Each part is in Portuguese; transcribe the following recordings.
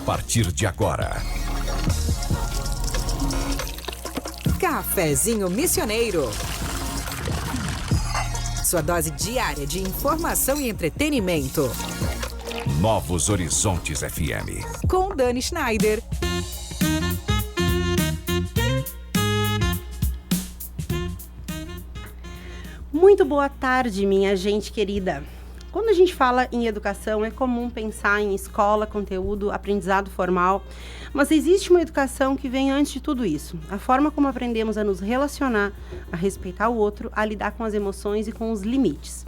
partir de agora. Cafezinho Missioneiro. Sua dose diária de informação e entretenimento. Novos Horizontes FM. Com Dani Schneider. Muito boa tarde, minha gente querida. Quando a gente fala em educação, é comum pensar em escola, conteúdo, aprendizado formal, mas existe uma educação que vem antes de tudo isso. A forma como aprendemos a nos relacionar, a respeitar o outro, a lidar com as emoções e com os limites.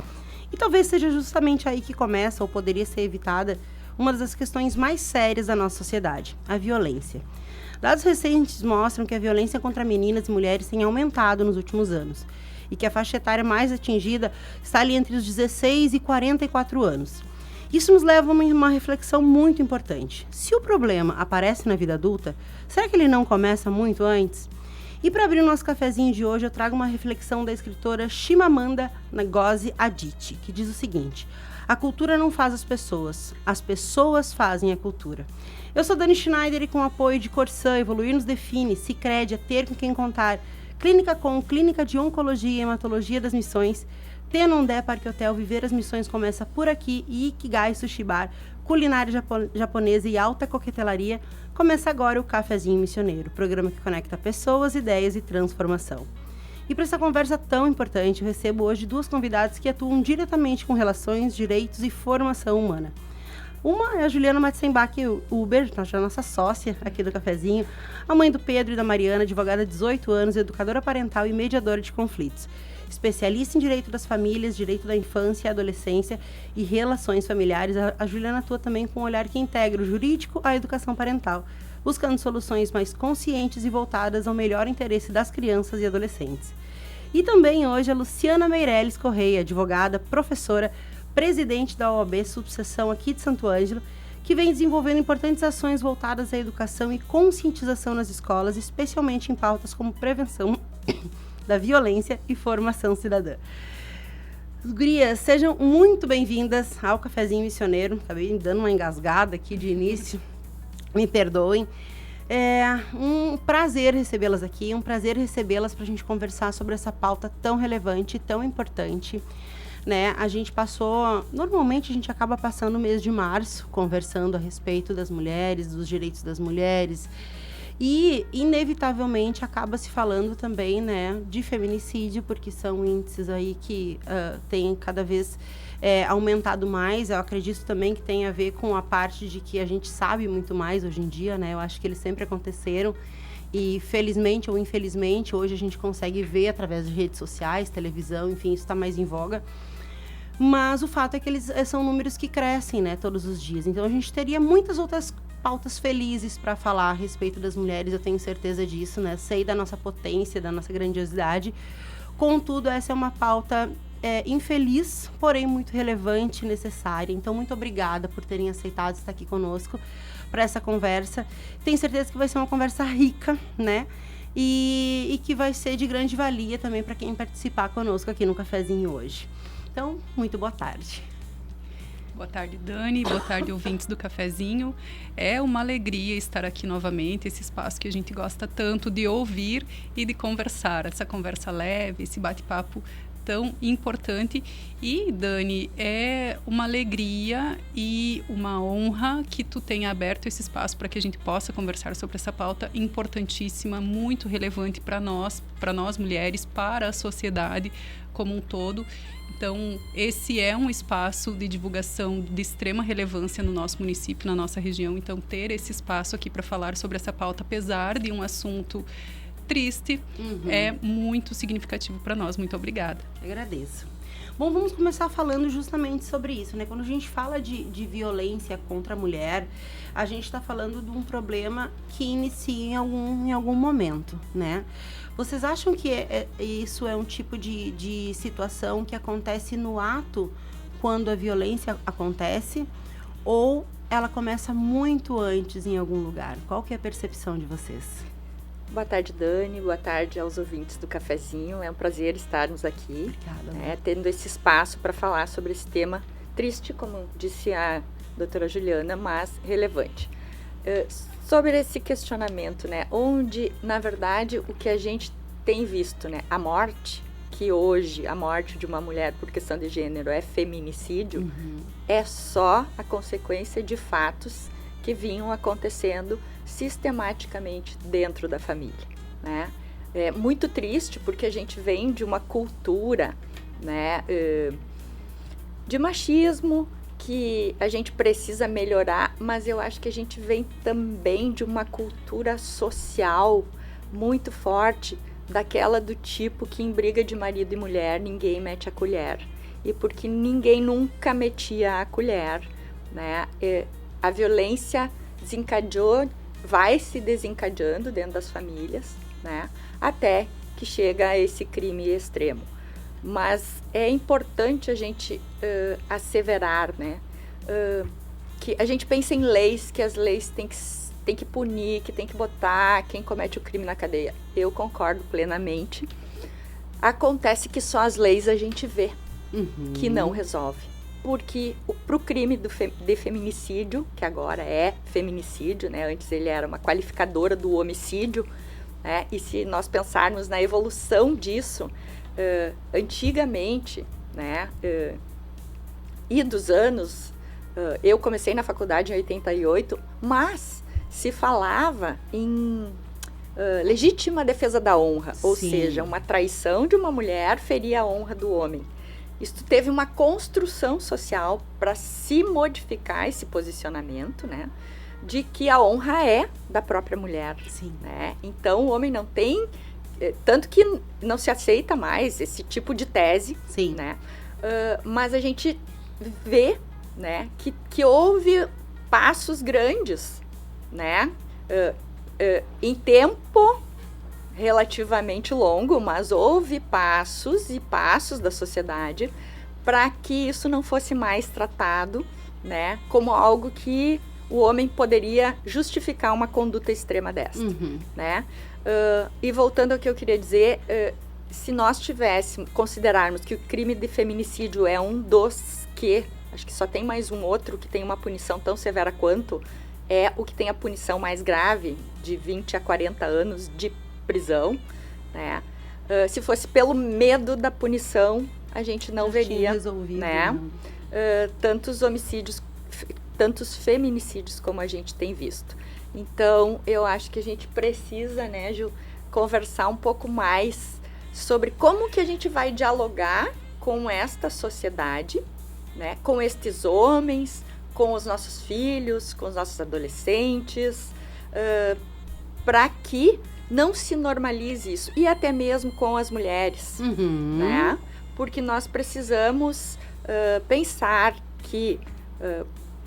E talvez seja justamente aí que começa, ou poderia ser evitada, uma das questões mais sérias da nossa sociedade, a violência. Dados recentes mostram que a violência contra meninas e mulheres tem aumentado nos últimos anos, e que a faixa etária mais atingida está ali entre os 16 e 44 anos. Isso nos leva a uma reflexão muito importante. Se o problema aparece na vida adulta, será que ele não começa muito antes? E para abrir o nosso cafezinho de hoje, eu trago uma reflexão da escritora Chimamanda Ngozi Adichie, que diz o seguinte: a cultura não faz as pessoas fazem a cultura. Eu sou Dani Schneider e com o apoio de Corsã, Evoluir nos Define, Sicredi, a Ter com Quem Contar, Clínica Com, Clínica de Oncologia e Hematologia das Missões, Tenondé Parque Hotel, Viver as Missões começa por aqui, e Ikigai Sushi Bar, culinária japonesa e alta coquetelaria, começa agora o Cafezinho Missioneiro, programa que conecta pessoas, ideias e transformação. E para essa conversa tão importante, eu recebo hoje duas convidadas que atuam diretamente com relações, direitos e formação humana. Uma é a Juliana Matzenbach-Uber, a nossa sócia aqui do Cafezinho, a mãe do Pedro e da Mariana, advogada há 18 anos, educadora parental e mediadora de conflitos. Especialista em direito das famílias, direito da infância e adolescência e relações familiares, a Juliana atua também com um olhar que integra o jurídico à educação parental, buscando soluções mais conscientes e voltadas ao melhor interesse das crianças e adolescentes. E também hoje a Luciana Meirelles Correia, advogada, professora, presidente da OAB Subseção aqui de Santo Ângelo, que vem desenvolvendo importantes ações voltadas à educação e conscientização nas escolas, especialmente em pautas como prevenção da violência e formação cidadã. Gurias, sejam muito bem-vindas ao Cafezinho Missioneiro. Acabei dando uma engasgada aqui de início, me perdoem. É um prazer recebê-las aqui, um prazer recebê-las para a gente conversar sobre essa pauta tão relevante e tão importante. Né? A gente normalmente a gente acaba passando o mês de março conversando a respeito das mulheres, dos direitos das mulheres e, inevitavelmente, acaba se falando também, né, de feminicídio, porque são índices aí que têm cada vez aumentado mais. Eu acredito também que tem a ver com a parte de que a gente sabe muito mais hoje em dia, né? Eu acho que eles sempre aconteceram e, felizmente ou infelizmente, hoje a gente consegue ver através de redes sociais, televisão, enfim, isso está mais em voga. Mas o fato é que eles são números que crescem, né, todos os dias. Então, a gente teria muitas outras pautas felizes para falar a respeito das mulheres, eu tenho certeza disso, né? Sei da nossa potência, da nossa grandiosidade. Contudo, essa é uma pauta infeliz, porém muito relevante e necessária. Então, muito obrigada por terem aceitado estar aqui conosco para essa conversa. Tenho certeza que vai ser uma conversa rica, né? E que vai ser de grande valia também para quem participar conosco aqui no Cafezinho hoje. Então, muito boa tarde. Boa tarde, Dani. Boa tarde, ouvintes do Cafezinho. É uma alegria estar aqui novamente, esse espaço que a gente gosta tanto de ouvir e de conversar. Essa conversa leve, esse bate-papo tão importante. E, Dani, é uma alegria e uma honra que tu tenha aberto esse espaço para que a gente possa conversar sobre essa pauta importantíssima, muito relevante para nós mulheres, para a sociedade como um todo. Então, esse é um espaço de divulgação de extrema relevância no nosso município, na nossa região. Então, ter esse espaço aqui para falar sobre essa pauta, apesar de um assunto triste, é muito significativo para nós. Muito obrigada. Agradeço. Bom, vamos começar falando justamente sobre isso, né? Quando a gente fala de violência contra a mulher, a gente está falando de um problema que inicia em algum momento, né? Vocês acham que isso é um tipo de situação que acontece no ato quando a violência acontece, ou ela começa muito antes em algum lugar? Qual que é a percepção de vocês? Boa tarde, Dani. Boa tarde aos ouvintes do Cafezinho. É um prazer estarmos aqui, Obrigada, tendo esse espaço para falar sobre esse tema triste, como disse a doutora Juliana, mas relevante. sobre esse questionamento, né? Onde, na verdade, o que a gente tem visto, né? A morte, que hoje a morte de uma mulher por questão de gênero é feminicídio, é só a consequência de fatos que vinham acontecendo sistematicamente dentro da família, né? É muito triste porque a gente vem de uma cultura, né, de machismo que a gente precisa melhorar, mas eu acho que a gente vem também de uma cultura social muito forte, daquela do tipo que em briga de marido e mulher ninguém mete a colher. E porque ninguém nunca metia a colher, né? A violência desencadeou, vai se desencadeando dentro das famílias, né? Até que chega a esse crime extremo. Mas é importante a gente asseverar, né? Que a gente pensa em leis, que as leis tem que punir, que tem que botar quem comete o crime na cadeia. Eu concordo plenamente. Acontece que só as leis a gente vê, que não resolve. Porque para o crime de feminicídio, que agora é feminicídio, né? Antes ele era uma qualificadora do homicídio, né? E se nós pensarmos na evolução disso, antigamente, né? E dos anos, eu comecei na faculdade em 88, mas se falava em legítima defesa da honra, ou seja, uma traição de uma mulher feria a honra do homem. Isso teve uma construção social para se modificar esse posicionamento, né? De que a honra é da própria mulher. Sim. Né? Então, o homem não tem... Tanto que não se aceita mais esse tipo de tese. Sim. Né? Mas a gente vê, né, que houve passos grandes, né? Em tempo relativamente longo, mas houve passos e passos da sociedade para que isso não fosse mais tratado, né, como algo que o homem poderia justificar uma conduta extrema dessa, né? E voltando ao que eu queria dizer, se nós considerarmos que o crime de feminicídio é um dos que, acho que só tem mais um outro que tem uma punição tão severa quanto, é o que tem a punição mais grave, de 20 a 40 anos de prisão, né? Se fosse pelo medo da punição, a gente não veria, né? Tantos homicídios, tantos feminicídios como a gente tem visto. Então, eu acho que a gente precisa, né, Ju, conversar um pouco mais sobre como que a gente vai dialogar com esta sociedade, né, com estes homens, com os nossos filhos, com os nossos adolescentes, para que não se normalize isso, e até mesmo com as mulheres, né? Porque nós precisamos pensar que,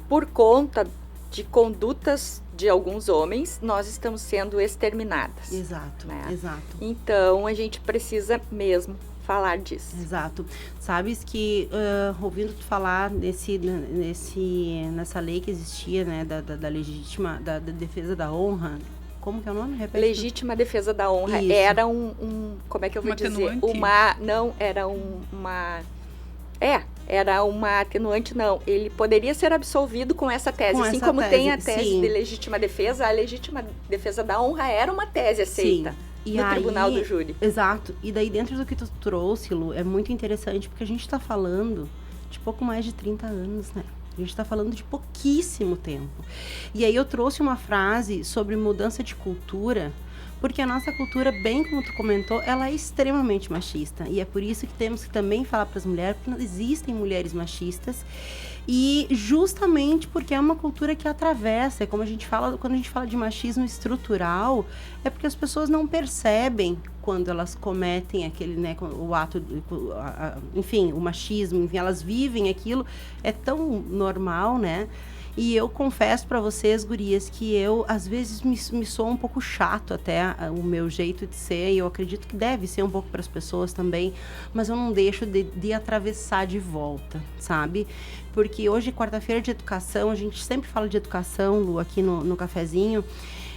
por conta de condutas de alguns homens, nós estamos sendo exterminadas. Exato, né? Exato. Então, a gente precisa mesmo falar disso. Exato. Sabes que, ouvindo tu falar nessa lei que existia, né, da legítima, da defesa da honra, como que é o nome? Repete. Legítima defesa da honra. Isso. Era como é que eu vou dizer? Era uma atenuante, não. Ele poderia ser absolvido com essa tese. Assim como tem a tese de legítima defesa, a legítima defesa da honra era uma tese aceita. Sim. No tribunal do júri. Exato. E daí, dentro do que tu trouxe, Lu, é muito interessante, porque a gente está falando de pouco mais de 30 anos, né? A gente está falando de pouquíssimo tempo. E aí eu trouxe uma frase sobre mudança de cultura, porque a nossa cultura, bem como tu comentou, ela é extremamente machista. E é por isso que temos que também falar para as mulheres, porque não existem mulheres machistas. E justamente porque é uma cultura que atravessa, como a gente fala, quando a gente fala de machismo estrutural, é porque as pessoas não percebem quando elas cometem aquele, né, o ato, enfim, o machismo, enfim, elas vivem aquilo, é tão normal, né? E eu confesso para vocês, gurias, que eu, às vezes, me sou um pouco chato até o meu jeito de ser, e eu acredito que deve ser um pouco para as pessoas também, mas eu não deixo de atravessar de volta, sabe? Porque hoje, quarta-feira de educação, a gente sempre fala de educação, Lu, aqui no cafezinho,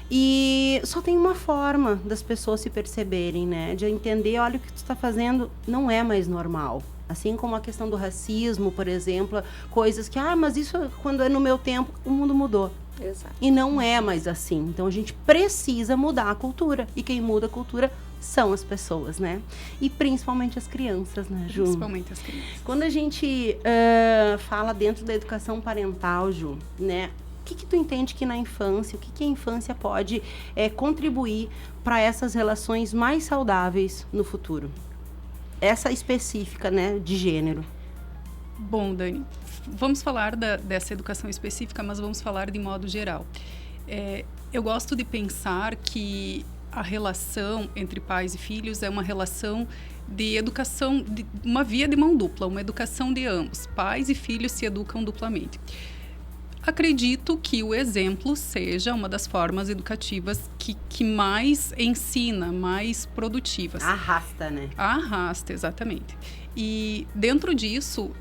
e só tem uma forma das pessoas se perceberem, né? De entender, olha, o que tu está fazendo não é mais normal. Assim como a questão do racismo, por exemplo, coisas que, mas isso quando é no meu tempo, o mundo mudou. Exato. E não é mais assim. Então a gente precisa mudar a cultura. E quem muda a cultura são as pessoas, né? E principalmente as crianças, né, Ju? Principalmente as crianças. Quando a gente fala dentro da educação parental, Ju, né? O que tu entende que na infância, o que a infância pode contribuir para essas relações mais saudáveis no futuro? Essa específica, né, de gênero. Bom, Dani, vamos falar dessa educação específica, mas vamos falar de modo geral. Eu gosto de pensar que a relação entre pais e filhos é uma relação de educação, uma via de mão dupla, uma educação de ambos. Pais e filhos se educam duplamente. Acredito que o exemplo seja uma das formas educativas que mais ensina, mais produtivas. Arrasta, né? Arrasta, exatamente. E dentro disso,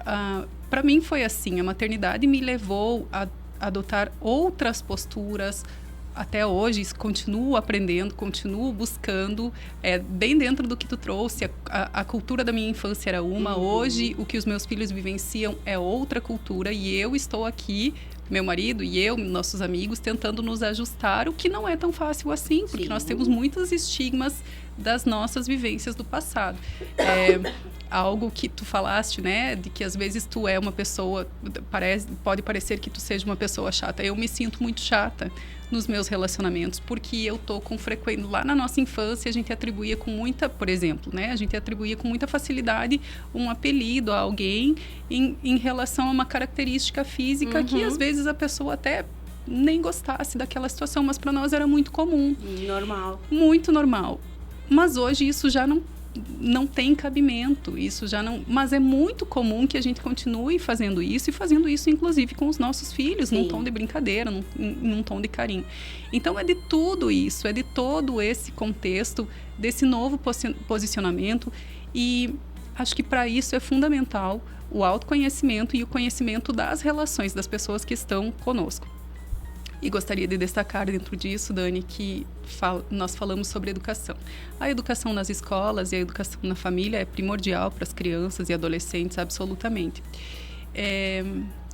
para mim foi assim, a maternidade me levou a adotar outras posturas. Até hoje, continuo aprendendo, continuo buscando, bem dentro do que tu trouxe, a cultura da minha infância era uma, hoje o que os meus filhos vivenciam é outra cultura e eu estou aqui, meu marido e eu, nossos amigos, tentando nos ajustar, o que não é tão fácil assim, porque nós temos muitos estigmas das nossas vivências do passado. Algo que tu falaste, né, de que às vezes tu é uma pessoa, pode parecer que tu seja uma pessoa chata. Eu me sinto muito chata nos meus relacionamentos, porque eu tô com frequência, lá na nossa infância a gente atribuía com muita, por exemplo, né, a gente atribuía com muita facilidade um apelido a alguém em relação a uma característica física que às vezes a pessoa até nem gostasse daquela situação, mas para nós era muito comum. Normal. Muito normal. Mas hoje isso já não tem cabimento, isso já não... Mas é muito comum que a gente continue fazendo isso e fazendo isso, inclusive, com os nossos filhos, num tom de brincadeira, num tom de carinho. Então, é de tudo isso, é de todo esse contexto, desse novo posicionamento e acho que para isso é fundamental o autoconhecimento e o conhecimento das relações das pessoas que estão conosco. E gostaria de destacar dentro disso, Dani, que nós falamos sobre educação. A educação nas escolas e a educação na família é primordial para as crianças e adolescentes, absolutamente.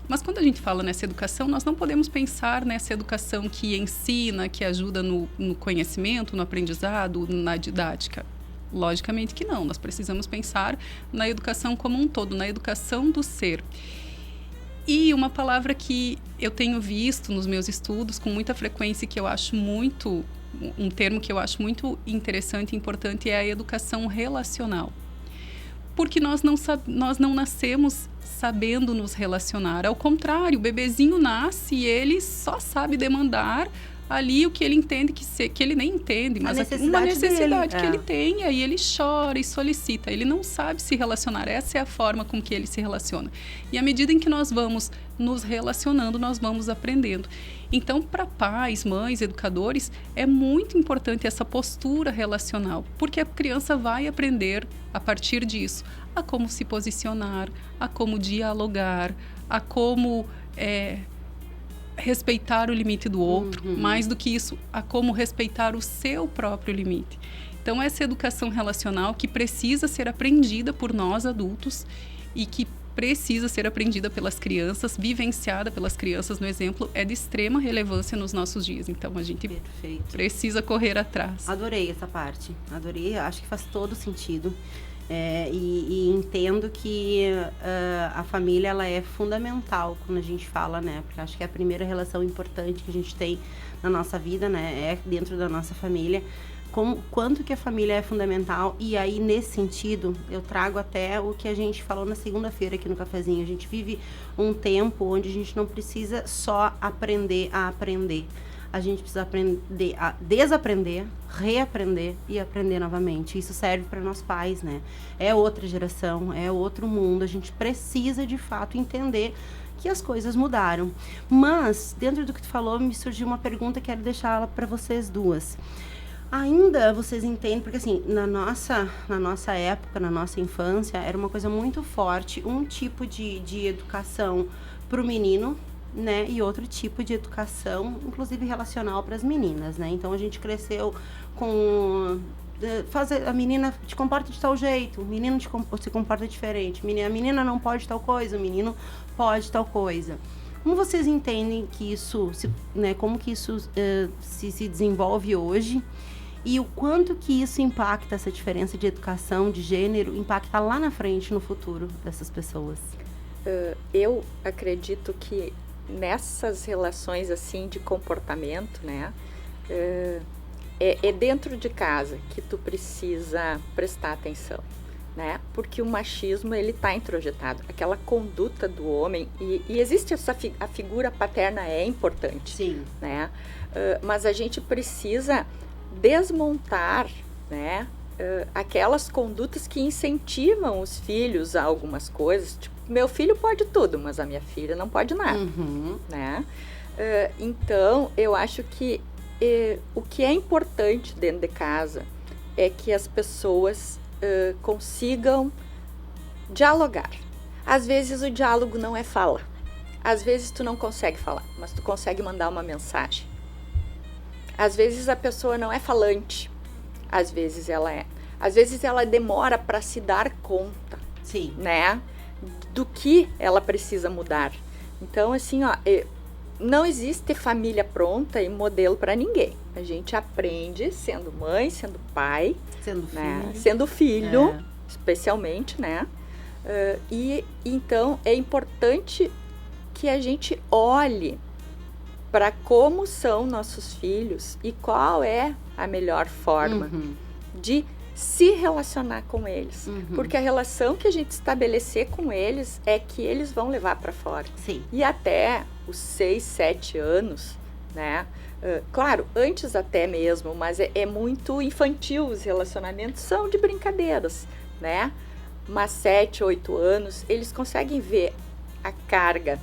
Mas quando a gente fala nessa educação, nós não podemos pensar nessa educação que ensina, que ajuda no conhecimento, no aprendizado, na didática. Logicamente que não. Nós precisamos pensar na educação como um todo, na educação do ser. E uma palavra que eu tenho visto nos meus estudos com muita frequência, que eu acho muito, um termo que eu acho muito interessante e importante, é a educação relacional. Porque nós não nascemos sabendo nos relacionar. Ao contrário, o bebezinho nasce e ele só sabe demandar ali o que ele entende que ele nem entende, mas uma necessidade que ele tem, e aí ele chora e solicita. Ele não sabe se relacionar, essa é a forma com que ele se relaciona. E à medida em que nós vamos nos relacionando, nós vamos aprendendo. Então, para pais, mães, educadores, é muito importante essa postura relacional, porque a criança vai aprender, a partir disso, a como se posicionar, a como dialogar, a como... respeitar o limite do outro, mais do que isso, a como respeitar o seu próprio limite. Então, essa educação relacional que precisa ser aprendida por nós adultos e que precisa ser aprendida pelas crianças, vivenciada pelas crianças no exemplo, é de extrema relevância nos nossos dias. Então, a gente precisa correr atrás. Adorei essa parte, adorei, acho que faz todo sentido. E entendo que a família ela é fundamental quando a gente fala, né? Porque acho que é a primeira relação importante que a gente tem na nossa vida, né? É dentro da nossa família. Quanto que a família é fundamental. E aí, nesse sentido, eu trago até o que a gente falou na segunda-feira aqui no Cafezinho. A gente vive um tempo onde a gente não precisa só aprender a aprender. A gente precisa aprender a desaprender, reaprender e aprender novamente. Isso serve para nós pais, né? É outra geração, é outro mundo. A gente precisa, de fato, entender que as coisas mudaram. Mas, dentro do que tu falou, me surgiu uma pergunta, quero deixá-la para vocês duas. Ainda vocês entendem, porque assim, na nossa época, na nossa infância, era uma coisa muito forte, um tipo de educação para o menino, né, e outro tipo de educação, inclusive relacional para as meninas, né? Então a gente cresceu com a menina te comporta de tal jeito, o menino se comporta diferente, a menina não pode tal coisa, o menino pode tal coisa. Como vocês entendem que isso, como que isso se desenvolve hoje e o quanto que isso impacta, essa diferença de educação, de gênero, impacta lá na frente, no futuro dessas pessoas? Eu acredito que nessas relações assim de comportamento, né, é dentro de casa que tu precisa prestar atenção, né, porque o machismo ele está introjetado, aquela conduta do homem e existe a figura paterna é importante, sim, né, mas a gente precisa desmontar, né, aquelas condutas que incentivam os filhos a algumas coisas, tipo, meu filho pode tudo, mas a minha filha não pode nada, né? Então, eu acho que o que é importante dentro de casa é que as pessoas consigam dialogar. Às vezes o diálogo não é fala. Às vezes tu não consegue falar, mas tu consegue mandar uma mensagem. Às vezes a pessoa não é falante, às vezes ela é. Às vezes ela demora para se dar conta, sim, né? Do que ela precisa mudar. Então, assim, ó, não existe família pronta e modelo para ninguém. A gente aprende sendo mãe, sendo pai, sendo filho, especialmente, né? E então é importante que a gente olhe para como são nossos filhos e qual é a melhor forma de se relacionar com eles, porque a relação que a gente estabelecer com eles é que eles vão levar para fora. Sim. E até os 6, 7 anos, né? Claro, antes até mesmo, mas é muito infantil, os relacionamentos são de brincadeiras, né? Mas 7, 8 anos, eles conseguem ver a carga,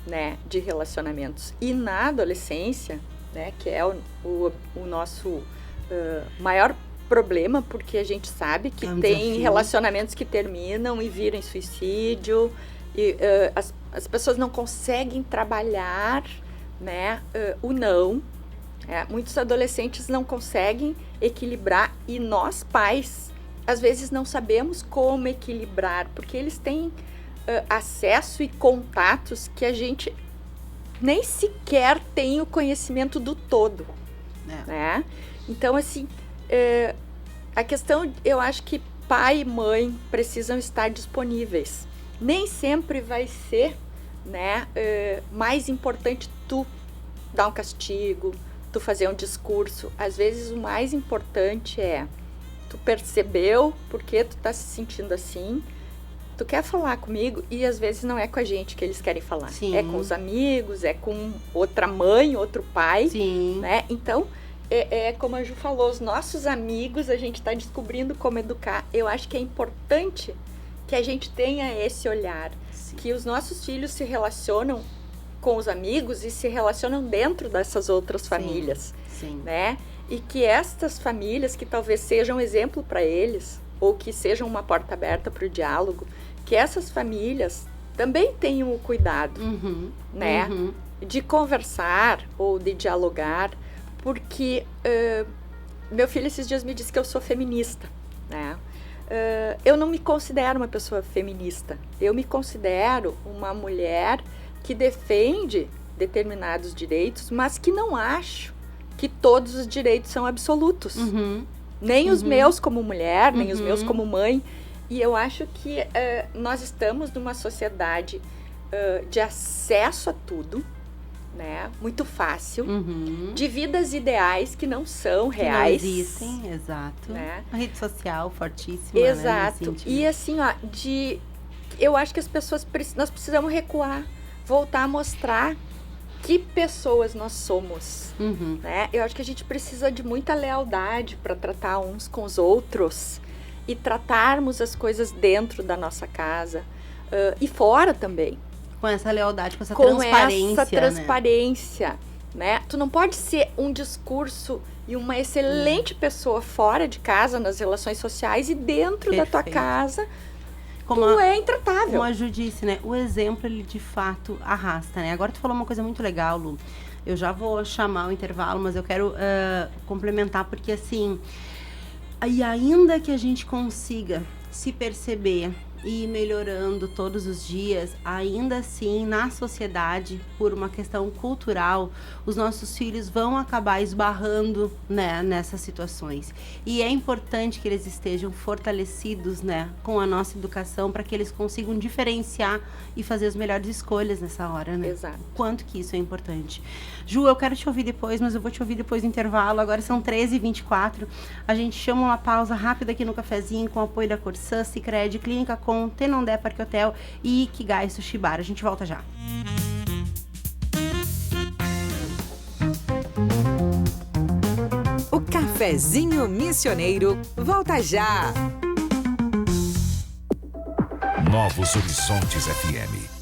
né, de relacionamentos. E na adolescência, né, que é o nosso maior problema, porque a gente sabe que tem relacionamentos que terminam e viram em suicídio, e as pessoas não conseguem trabalhar, né, o não. Muitos adolescentes não conseguem equilibrar e nós pais, às vezes, não sabemos como equilibrar, porque eles têm acesso e contatos que a gente nem sequer tem o conhecimento do todo, né? Então, assim, a questão, eu acho que pai e mãe precisam estar disponíveis. Nem sempre vai ser, né, mais importante tu dar um castigo, tu fazer um discurso. Às vezes o mais importante é tu percebeu por que tu tá se sentindo assim, tu quer falar comigo e às vezes não é com a gente que eles querem falar. Sim. É com os amigos, é com outra mãe, outro pai, sim, né? Então, como a Ju falou, os nossos amigos, a gente está descobrindo como educar. Eu acho que é importante que a gente tenha esse olhar, sim, que os nossos filhos se relacionam com os amigos e se relacionam dentro dessas outras famílias, sim, né? E que estas famílias, que talvez sejam exemplo para eles, ou que sejam uma porta aberta para o diálogo, que essas famílias também tenham o cuidado, né? De conversar ou de dialogar, porque meu filho esses dias me disse que eu sou feminista, né? Eu não me considero uma pessoa feminista, eu me considero uma mulher que defende determinados direitos, mas que não acho que todos os direitos são absolutos. Nem os meus como mulher, nem os meus como mãe. E eu acho que nós estamos numa sociedade de acesso a tudo, né? Muito fácil, de vidas ideais que não são reais. Que não existem, exato. Né? A rede social fortíssima, exato. Né, e assim, ó, eu acho que as pessoas, nós precisamos recuar, voltar a mostrar que pessoas nós somos, né? Eu acho que a gente precisa de muita lealdade para tratar uns com os outros e tratarmos as coisas dentro da nossa casa e fora também. Com essa lealdade, com essa transparência, né? Tu não pode ser um discurso e uma excelente pessoa fora de casa, nas relações sociais, e dentro da tua casa tu é intratável. Como a Ju disse, né? O exemplo, ele de fato arrasta, né? Agora tu falou uma coisa muito legal, Lu. Eu já vou chamar o intervalo, mas eu quero complementar, porque assim, E ainda que a gente consiga se perceber e ir melhorando todos os dias, ainda assim, na sociedade, por uma questão cultural, os nossos filhos vão acabar esbarrando, né, nessas situações. E é importante que eles estejam fortalecidos, né, com a nossa educação, para que eles consigam diferenciar e fazer as melhores escolhas nessa hora, né? Exato. Quanto que isso é importante. Ju, eu quero te ouvir depois, mas eu vou te ouvir depois do intervalo. Agora são 13h24. A gente chama uma pausa rápida aqui no cafezinho com o apoio da Corsã, Sicredi, Clínica Com, Tenondé Parque Hotel e Ikigai Sushi Bar. A gente volta já. O Cafezinho Missioneiro volta já. Novos Horizontes FM.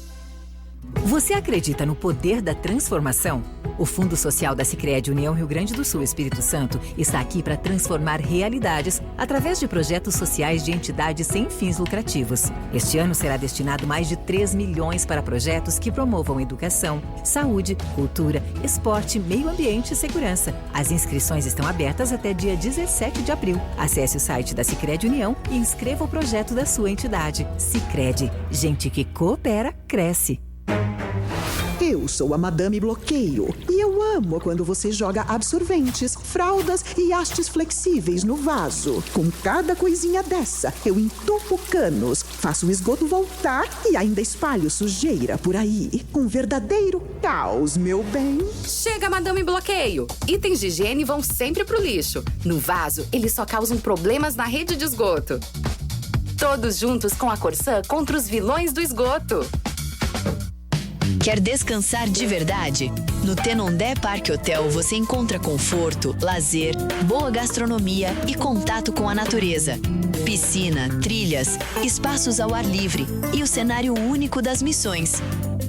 Você acredita no poder da transformação? O Fundo Social da Sicredi União Rio Grande do Sul Espírito Santo está aqui para transformar realidades através de projetos sociais de entidades sem fins lucrativos. Este ano será destinado mais de 3 milhões para projetos que promovam educação, saúde, cultura, esporte, meio ambiente e segurança. As inscrições estão abertas até dia 17 de abril. Acesse o site da Sicredi União e inscreva o projeto da sua entidade. Sicredi, gente que coopera, cresce. Eu sou a Madame Bloqueio e eu amo quando você joga absorventes, fraldas e hastes flexíveis no vaso. Com cada coisinha dessa, eu entupo canos, faço o esgoto voltar e ainda espalho sujeira por aí. Um verdadeiro caos, meu bem. Chega, Madame Bloqueio! Itens de higiene vão sempre pro lixo. No vaso, eles só causam problemas na rede de esgoto. Todos juntos com a Corsã contra os vilões do esgoto. Quer descansar de verdade? No Tenondé Parque Hotel você encontra conforto, lazer, boa gastronomia e contato com a natureza. Piscina, trilhas, espaços ao ar livre e o cenário único das missões.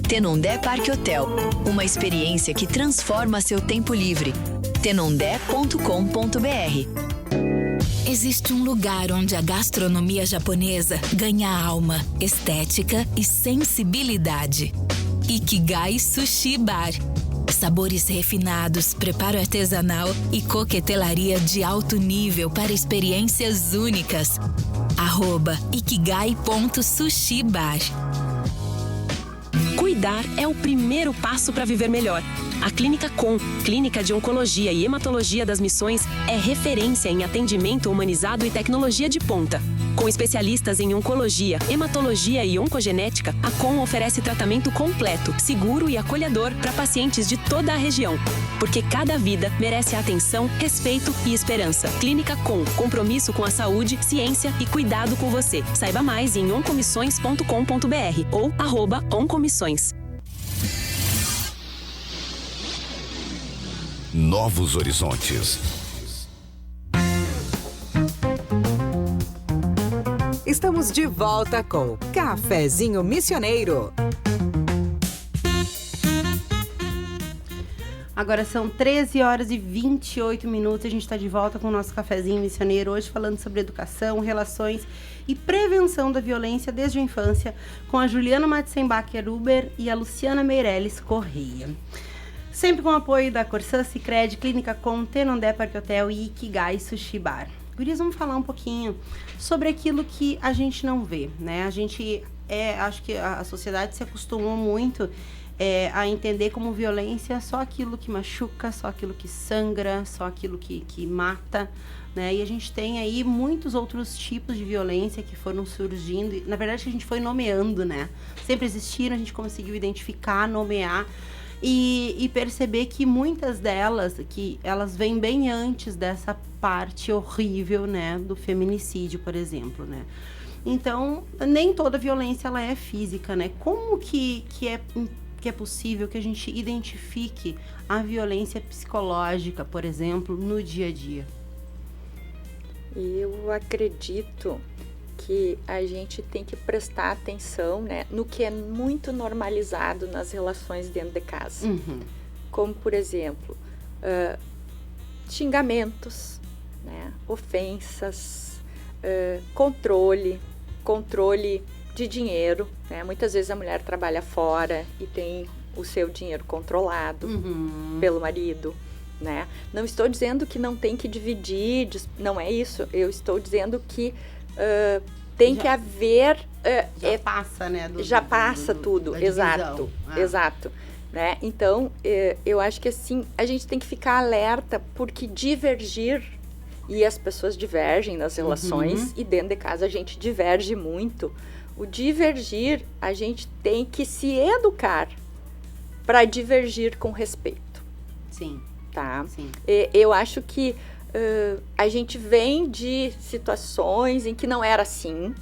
Tenondé Parque Hotel, uma experiência que transforma seu tempo livre. tenondé.com.br. Existe um lugar onde a gastronomia japonesa ganha alma, estética e sensibilidade. Ikigai Sushi Bar. Sabores refinados, preparo artesanal e coquetelaria de alto nível para experiências únicas. @ikigai.sushibar. Cuidar é o primeiro passo para viver melhor. A Clínica Com, Clínica de Oncologia e Hematologia das Missões, é referência em atendimento humanizado e tecnologia de ponta. Com especialistas em oncologia, hematologia e oncogenética, a Com oferece tratamento completo, seguro e acolhedor para pacientes de toda a região. Porque cada vida merece atenção, respeito e esperança. Clínica Com, compromisso com a saúde, ciência e cuidado com você. Saiba mais em oncomissões.com.br ou @oncomissões. Novos Horizontes. Estamos de volta com Cafezinho Missioneiro. Agora são 13h28. A gente está de volta com o nosso Cafezinho Missioneiro. Hoje falando sobre educação, relações e prevenção da violência desde a infância com a Juliana Matzenbacher-Huber e a Luciana Meirelles Correia. Sempre com o apoio da Corsã, Sicredi, Clínica Com, Tenondé Parque Hotel e Ikigai Sushi Bar. Gurias, vamos falar um pouquinho sobre aquilo que a gente não vê, né? Acho que a sociedade se acostumou muito a entender como violência só aquilo que machuca, só aquilo que sangra, só aquilo que mata, né? E a gente tem aí muitos outros tipos de violência que foram surgindo. E, na verdade, a gente foi nomeando, né? Sempre existiram, a gente conseguiu identificar, nomear e perceber que muitas delas, que elas vêm bem antes dessa parte horrível, né? Do feminicídio, por exemplo, né? Então, nem toda violência ela é física, né? Como que é possível que a gente identifique a violência psicológica, por exemplo, no dia a dia? Eu acredito que a gente tem que prestar atenção, né, no que é muito normalizado nas relações dentro de casa. Uhum. Como, por exemplo, xingamentos, né, ofensas, controle de dinheiro, né? Muitas vezes a mulher trabalha fora e tem o seu dinheiro controlado pelo marido, né? Não estou dizendo que não tem que dividir, não é isso. Eu estou dizendo que tem que haver... já passa, né? Já passa tudo, exato, exato. Né? Então, eu acho que assim, a gente tem que ficar alerta, porque divergir, e as pessoas divergem nas relações, e dentro de casa a gente diverge muito. O divergir, a gente tem que se educar para divergir com respeito. Sim. Tá? Sim. Eu acho que a gente vem de situações em que não era assim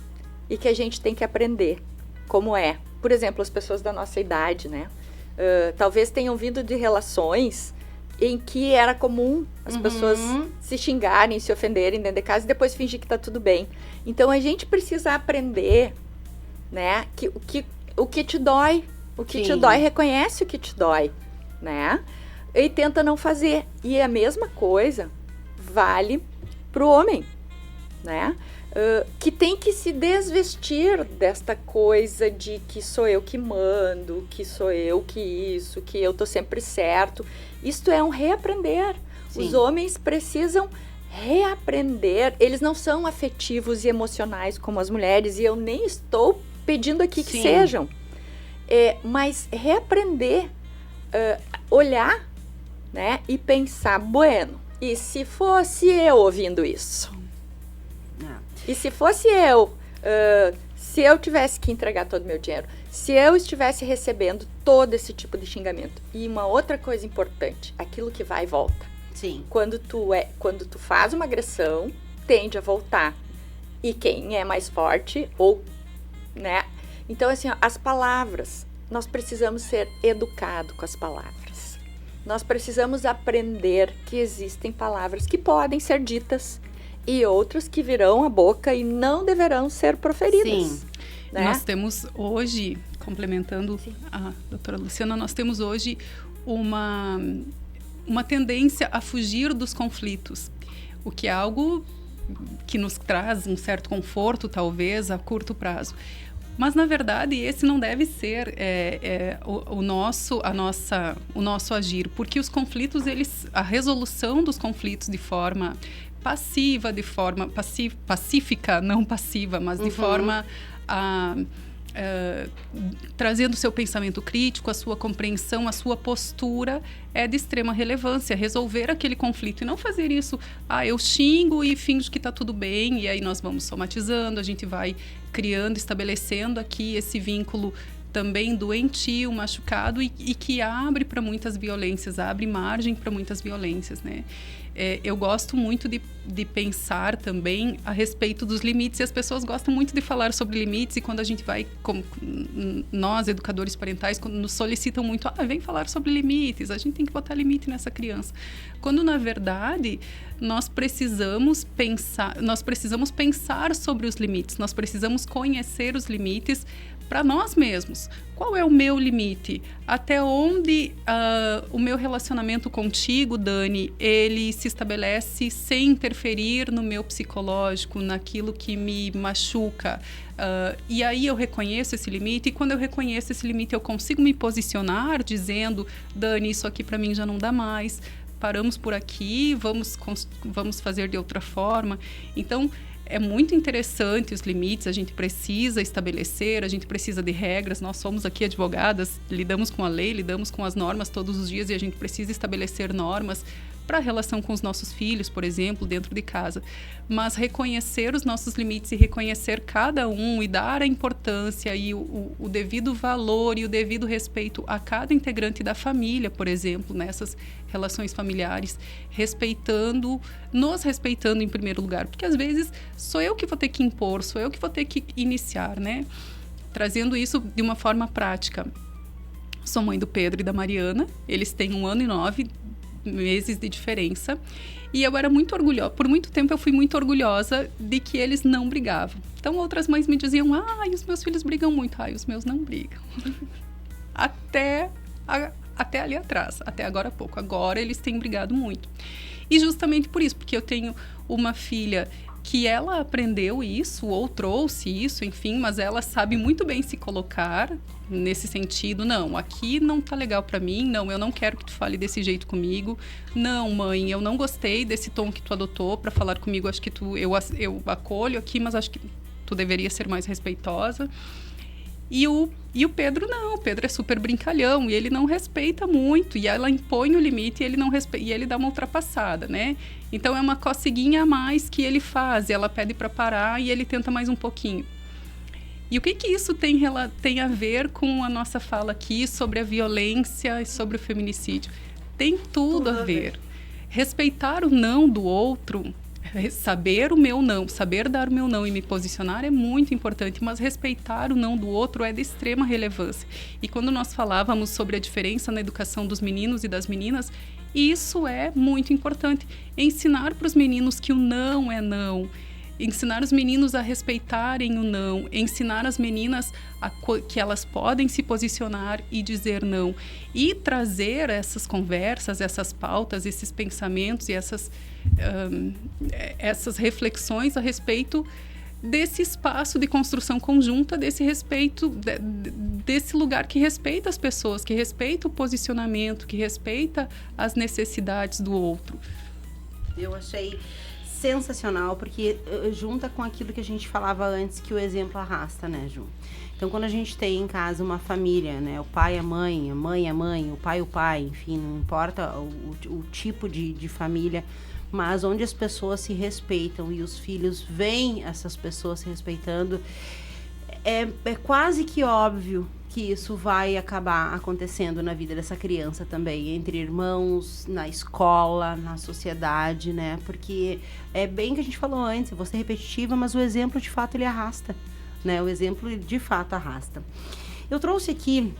e que a gente tem que aprender como é. Por exemplo, as pessoas da nossa idade, né? Talvez tenham vindo de relações em que era comum as pessoas se xingarem, se ofenderem dentro de casa e depois fingir que tá tudo bem. Então, a gente precisa aprender, né? Que o que te dói, reconhece o que te dói, né? E tenta não fazer. E a mesma coisa vale pro homem, né? Que tem que se desvestir desta coisa de que sou eu que mando, que sou eu que isso, que eu tô sempre certo. Isto é um reaprender. Sim. Os homens precisam reaprender. Eles não são afetivos e emocionais como as mulheres, e eu nem estou pedindo aqui que sejam. Mas reaprender, olhar, né, e pensar, bueno, e se fosse eu ouvindo isso? E se fosse eu, se eu tivesse que entregar todo o meu dinheiro, se eu estivesse recebendo todo esse tipo de xingamento? E uma outra coisa importante, aquilo que vai e volta. Sim. Quando tu faz uma agressão, tende a voltar. E quem é mais forte, né? Então, assim, ó, as palavras, nós precisamos ser educados com as palavras. Nós precisamos aprender que existem palavras que podem ser ditas e outras que virão à boca e não deverão ser proferidas. Sim. Né? Nós temos hoje, complementando a doutora Luciana, nós temos hoje uma tendência a fugir dos conflitos, o que é algo que nos traz um certo conforto, talvez, a curto prazo. Mas, na verdade, esse não deve ser o nosso agir, porque os conflitos, a resolução dos conflitos de forma passiva, de forma pacífica, não passiva, mas de forma trazendo o seu pensamento crítico, a sua compreensão, a sua postura, é de extrema relevância. Resolver aquele conflito e não fazer isso, eu xingo e finjo que está tudo bem, e aí nós vamos somatizando, a gente vai criando, estabelecendo aqui esse vínculo também doentio, machucado e que abre para muitas violências, abre margem para muitas violências, né? Eu gosto muito de pensar também a respeito dos limites, e as pessoas gostam muito de falar sobre limites, e quando a gente vai, como nós, educadores parentais, quando nos solicitam muito, vem falar sobre limites, a gente tem que botar limite nessa criança. Quando, na verdade, nós precisamos pensar sobre os limites, nós precisamos conhecer os limites para nós mesmos. Qual é o meu limite? Até onde o meu relacionamento contigo, Dani, ele se estabelece sem interferir no meu psicológico, naquilo que me machuca? E aí eu reconheço esse limite, e quando eu reconheço esse limite, eu consigo me posicionar dizendo, Dani, isso aqui para mim já não dá mais, paramos por aqui, vamos fazer de outra forma. Então, é muito interessante os limites, a gente precisa estabelecer, a gente precisa de regras. Nós somos aqui advogadas, lidamos com a lei, lidamos com as normas todos os dias, e a gente precisa estabelecer normas para a relação com os nossos filhos, por exemplo, dentro de casa. Mas reconhecer os nossos limites e reconhecer cada um e dar a importância e o devido valor e o devido respeito a cada integrante da família, por exemplo, nessas relações familiares, nos respeitando em primeiro lugar, porque às vezes sou eu que vou ter que impor, sou eu que vou ter que iniciar, né? Trazendo isso de uma forma prática. Sou mãe do Pedro e da Mariana, eles têm 1 ano e 9 meses de diferença, e eu era muito orgulhosa, por muito tempo eu fui muito orgulhosa de que eles não brigavam. Então outras mães me diziam, os meus filhos brigam muito, os meus não brigam. Até ali atrás, até agora há pouco. Agora eles têm brigado muito. E justamente por isso, porque eu tenho uma filha que ela aprendeu isso ou trouxe isso, enfim, mas ela sabe muito bem se colocar nesse sentido. Não, aqui não tá legal para mim, não, eu não quero que tu fale desse jeito comigo, não, mãe, eu não gostei desse tom que tu adotou para falar comigo, acho que eu acolho aqui, mas acho que tu deveria ser mais respeitosa. E o Pedro não, o Pedro é super brincalhão e ele não respeita muito, e ela impõe o limite e ele não respeita, e ele dá uma ultrapassada, né? Então é uma coceguinha a mais que ele faz, e ela pede para parar e ele tenta mais um pouquinho. E o que isso tem a ver com a nossa fala aqui sobre a violência e sobre o feminicídio? Tem tudo a ver. Respeitar o não do outro, saber o meu não, saber dar o meu não e me posicionar é muito importante, mas respeitar o não do outro é de extrema relevância. E quando nós falávamos sobre a diferença na educação dos meninos e das meninas, isso é muito importante. Ensinar para os meninos que o não é não, ensinar os meninos a respeitarem o não, ensinar as meninas que elas podem se posicionar e dizer não, e trazer essas conversas, essas pautas, esses pensamentos e essas reflexões a respeito desse espaço de construção conjunta, desse respeito, desse lugar que respeita as pessoas, que respeita o posicionamento, que respeita as necessidades do outro. Eu achei sensacional, porque junta com aquilo que a gente falava antes, que o exemplo arrasta, né, Ju? Então, quando a gente tem em casa uma família, né, o pai, a mãe, o pai, enfim, não importa o tipo de família, mas onde as pessoas se respeitam e os filhos veem essas pessoas se respeitando, é quase que óbvio que isso vai acabar acontecendo na vida dessa criança também, entre irmãos, na escola, na sociedade, né? Porque é bem que a gente falou antes, eu vou ser repetitiva, mas o exemplo de fato ele arrasta, né? O exemplo de fato arrasta. Eu trouxe aqui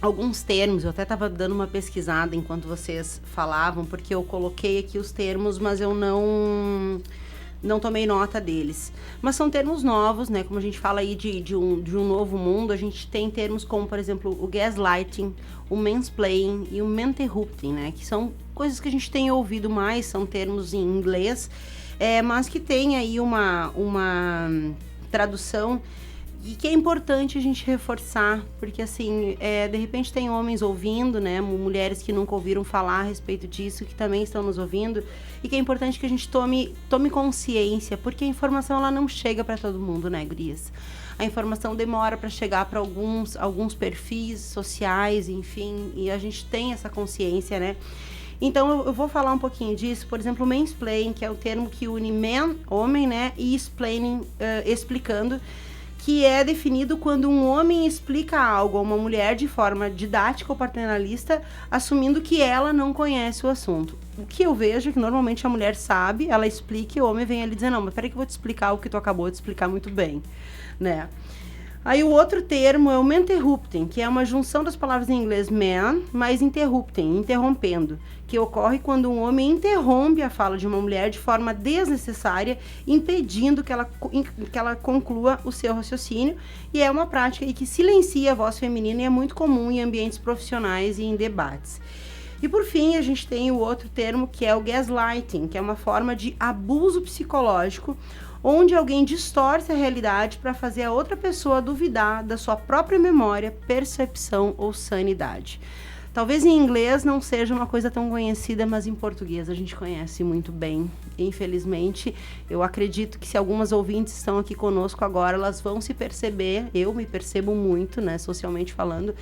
alguns termos, eu até estava dando uma pesquisada enquanto vocês falavam, porque eu coloquei aqui os termos, mas eu não tomei nota deles. Mas são termos novos, né? Como a gente fala aí de um novo mundo, a gente tem termos como, por exemplo, o gaslighting, o mansplaining e o interrupting, né? Que são coisas que a gente tem ouvido mais, são termos em inglês, mas que tem aí uma tradução e que é importante a gente reforçar, porque assim, de repente tem homens ouvindo, né, mulheres que nunca ouviram falar a respeito disso, que também estão nos ouvindo, e que é importante que a gente tome consciência, porque a informação ela não chega para todo mundo, né, gurias? A informação demora para chegar para alguns perfis sociais, enfim, e a gente tem essa consciência, né? Então, eu vou falar um pouquinho disso. Por exemplo, o mansplaining, que é o termo que une man, homem, né, e explaining, explicando, que é definido quando um homem explica algo a uma mulher de forma didática ou paternalista, assumindo que ela não conhece o assunto. O que eu vejo é que normalmente a mulher sabe, ela explica e o homem vem ali dizer, não, mas peraí que eu vou te explicar o que tu acabou de explicar muito bem, né? Aí o outro termo é o interrupting, que é uma junção das palavras em inglês man, mais interrupting, interrompendo, que ocorre quando um homem interrompe a fala de uma mulher de forma desnecessária, impedindo que ela conclua o seu raciocínio, e é uma prática que silencia a voz feminina e é muito comum em ambientes profissionais e em debates. E por fim, a gente tem o outro termo que é o gaslighting, que é uma forma de abuso psicológico, onde alguém distorce a realidade para fazer a outra pessoa duvidar da sua própria memória, percepção ou sanidade. Talvez em inglês não seja uma coisa tão conhecida, mas em português a gente conhece muito bem. Infelizmente, eu acredito que se algumas ouvintes estão aqui conosco agora, elas vão se perceber, eu me percebo muito, né, socialmente falando,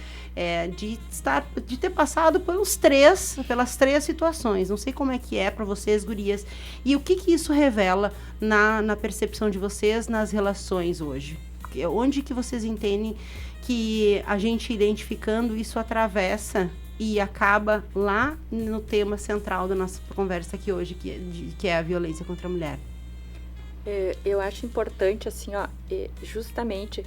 de ter passado pelas três situações. Não sei como é que é para vocês, gurias, e o que isso revela na percepção de vocês nas relações hoje. Onde que vocês entendem que a gente identificando isso atravessa e acaba lá no tema central da nossa conversa aqui hoje, que é a violência contra a mulher? Eu acho importante, assim, justamente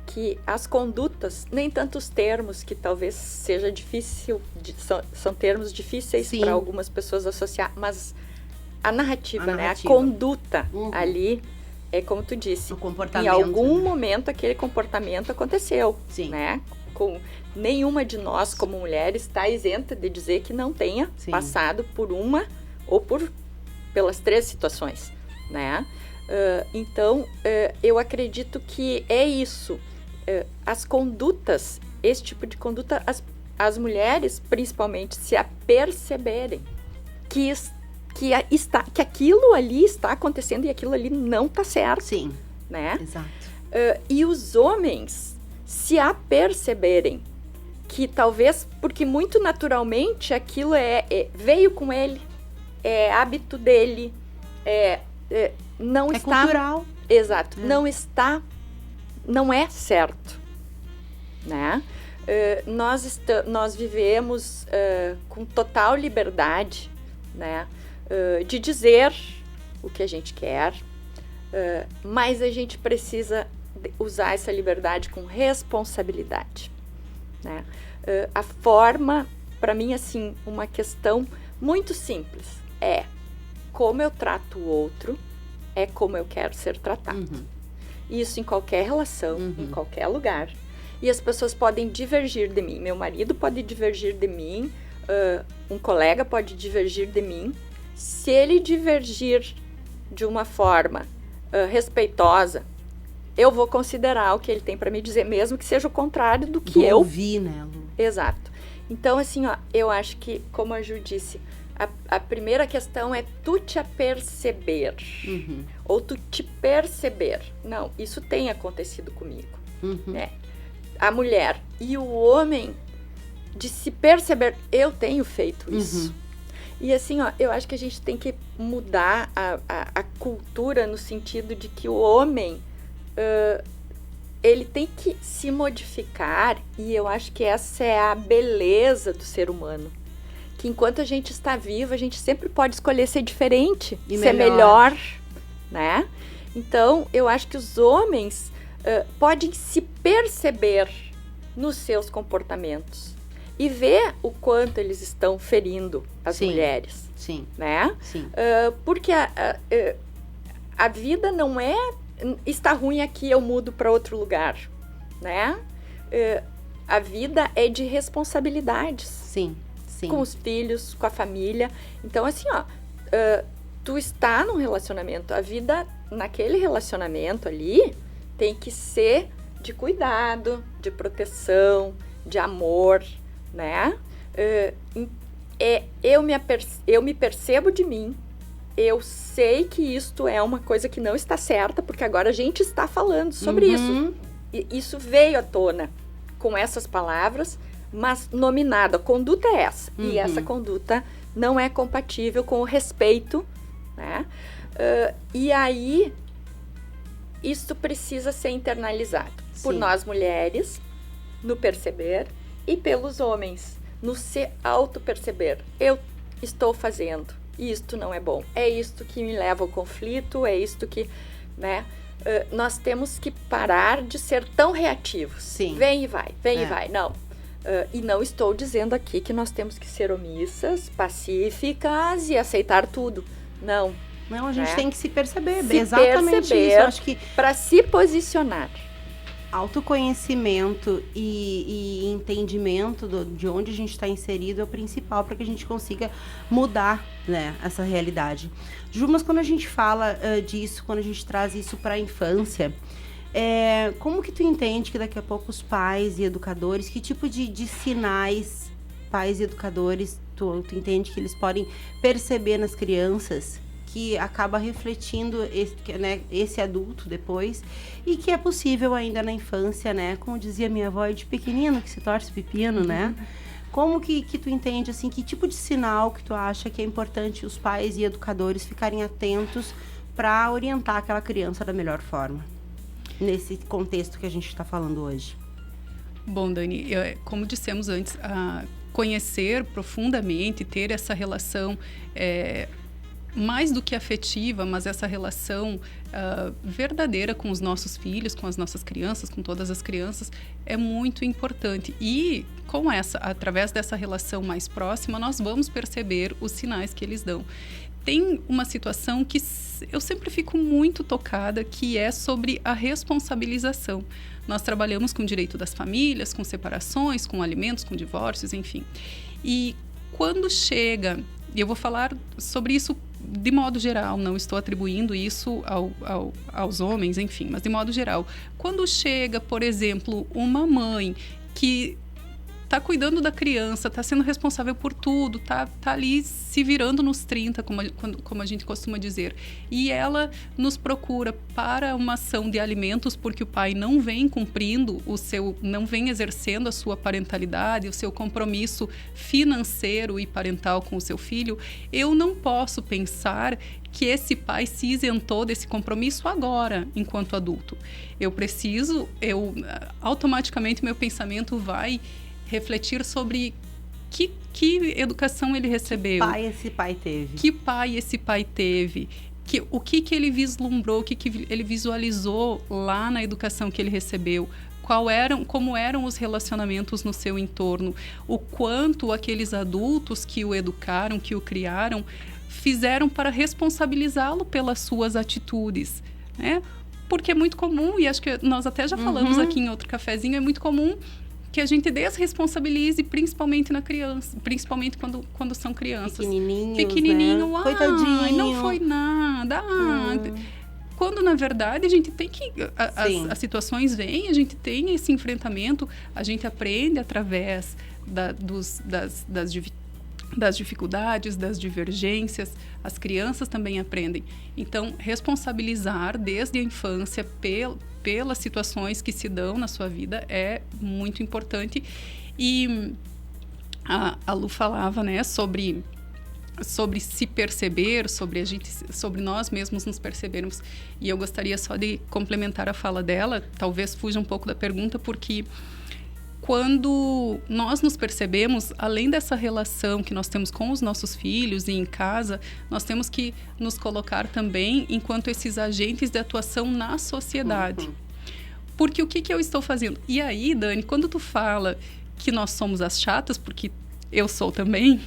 que as condutas, nem tanto os termos, que talvez seja difícil, são termos difíceis para algumas pessoas associar, mas a narrativa, né? A conduta ali, é como tu disse, em algum momento aquele comportamento aconteceu, né? Nenhuma de nós, como mulheres, está isenta de dizer que não tenha passado por uma ou pelas três situações, né? Então, eu acredito que é isso. As condutas, esse tipo de conduta, as mulheres, principalmente, se aperceberem que aquilo ali está acontecendo e aquilo ali não está certo. Sim, né? Exato. E os homens se aperceberem que talvez, porque muito naturalmente aquilo veio com ele, é hábito dele, não está... cultural. Exato, não é certo, né? Nós vivemos com total liberdade, né? De dizer o que a gente quer, mas a gente precisa usar essa liberdade com responsabilidade, né? A forma, para mim, assim, uma questão muito simples é como eu trato o outro, é como eu quero ser tratado. Isso em qualquer relação, em qualquer lugar. E as pessoas podem divergir de mim. Meu marido pode divergir de mim, um colega pode divergir de mim. Se ele divergir de uma forma respeitosa, eu vou considerar o que ele tem para me dizer, mesmo que seja o contrário do que eu ouvi, né, Lu? Exato. Então, assim, eu acho que, como a Ju disse, a primeira questão é tu te aperceber. Ou tu te perceber. Não, isso tem acontecido comigo. Né? A mulher e o homem de se perceber, eu tenho feito isso. E assim, eu acho que a gente tem que mudar a cultura no sentido de que o homem, ele tem que se modificar, e eu acho que essa é a beleza do ser humano. Que enquanto a gente está vivo, a gente sempre pode escolher ser diferente, ser melhor, né? Então, eu acho que os homens podem se perceber nos seus comportamentos e ver o quanto eles estão ferindo as mulheres. Sim. Né? Sim. Porque a vida não é está ruim aqui, eu mudo para outro lugar, né? A vida é de responsabilidades. Sim. Com os filhos, com a família. Então, assim, tu está num relacionamento, a vida naquele relacionamento ali tem que ser de cuidado, de proteção, de amor, né? Eu me percebo de mim, eu sei que isto é uma coisa que não está certa, porque agora a gente está falando sobre isso. E isso veio à tona com essas palavras, mas nominada, a conduta é essa. E essa conduta não é compatível com o respeito, né? E aí, isso precisa ser internalizado por nós mulheres, no perceber, e pelos homens, no se auto-perceber. Eu estou fazendo, e isto não é bom. É isto que me leva ao conflito, é isto que, né? Nós temos que parar de ser tão reativos. Sim. Vem e vai. Não. E não estou dizendo aqui que nós temos que ser omissas, pacíficas e aceitar tudo. Não. Não, a gente tem que se perceber. Se exatamente perceber, isso. Eu acho que para se posicionar. Autoconhecimento e entendimento de onde a gente está inserido é o principal para que a gente consiga mudar, né, essa realidade. Ju, mas quando a gente fala disso, quando a gente traz isso para a infância, como que tu entende que daqui a pouco os pais e educadores, que tipo de sinais pais e educadores tu entende que eles podem perceber nas crianças que acaba refletindo esse adulto depois, e que é possível ainda na infância, né? Como dizia minha avó, de pequenino que se torce pepino, né? Como que tu entende, assim, que tipo de sinal que tu acha que é importante os pais e educadores ficarem atentos para orientar aquela criança da melhor forma, nesse contexto que a gente está falando hoje? Bom, Dani, como dissemos antes, conhecer profundamente, ter essa relação mais do que afetiva, mas essa relação verdadeira com os nossos filhos, com as nossas crianças, com todas as crianças, é muito importante. E através dessa relação mais próxima, nós vamos perceber os sinais que eles dão. Tem uma situação que eu sempre fico muito tocada, que é sobre a responsabilização. Nós trabalhamos com direito das famílias, com separações, com alimentos, com divórcios, enfim. E quando chega, e eu vou falar sobre isso de modo geral, não estou atribuindo isso aos homens, enfim, mas de modo geral, quando chega, por exemplo, uma mãe que está cuidando da criança, está sendo responsável por tudo, tá ali se virando nos 30, como a gente costuma dizer, e ela nos procura para uma ação de alimentos porque o pai não vem cumprindo não vem exercendo a sua parentalidade, o seu compromisso financeiro e parental com o seu filho, eu não posso pensar que esse pai se isentou desse compromisso agora, enquanto adulto. Automaticamente meu pensamento vai refletir sobre que educação ele recebeu. Que pai esse pai teve. Que pai esse pai teve. O que ele vislumbrou, o que ele visualizou lá na educação que ele recebeu. Como eram os relacionamentos no seu entorno. O quanto aqueles adultos que o educaram, que o criaram, fizeram para responsabilizá-lo pelas suas atitudes, né? Porque é muito comum, e acho que nós até já falamos aqui em outro cafezinho, é muito comum que a gente desresponsabilize, principalmente na criança, principalmente quando são crianças. Pequenininho, né? Coitadinho. Não foi nada. Quando, na verdade, a gente tem que... As situações vêm, a gente tem esse enfrentamento, a gente aprende através das dificuldades, das divergências, as crianças também aprendem. Então, responsabilizar desde a infância pelas situações que se dão na sua vida é muito importante. E a Lu falava, né, sobre se perceber, sobre nós mesmos nos percebermos. E eu gostaria só de complementar a fala dela, talvez fuja um pouco da pergunta, porque quando nós nos percebemos, além dessa relação que nós temos com os nossos filhos e em casa, nós temos que nos colocar também enquanto esses agentes de atuação na sociedade. Porque o que eu estou fazendo? E aí, Dani, quando tu fala que nós somos as chatas, porque eu sou também,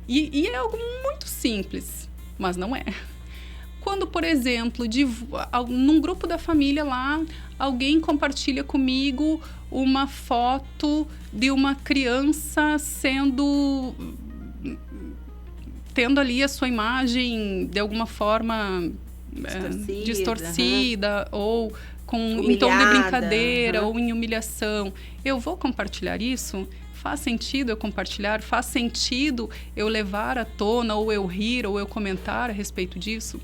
e é algo muito simples, mas não é. Quando, por exemplo, num grupo da família lá, alguém compartilha comigo uma foto de uma criança tendo ali a sua imagem de alguma forma distorcida ou em tom de brincadeira ou em humilhação. Eu vou compartilhar isso? Faz sentido eu compartilhar? Faz sentido eu levar à tona, ou eu rir, ou eu comentar a respeito disso?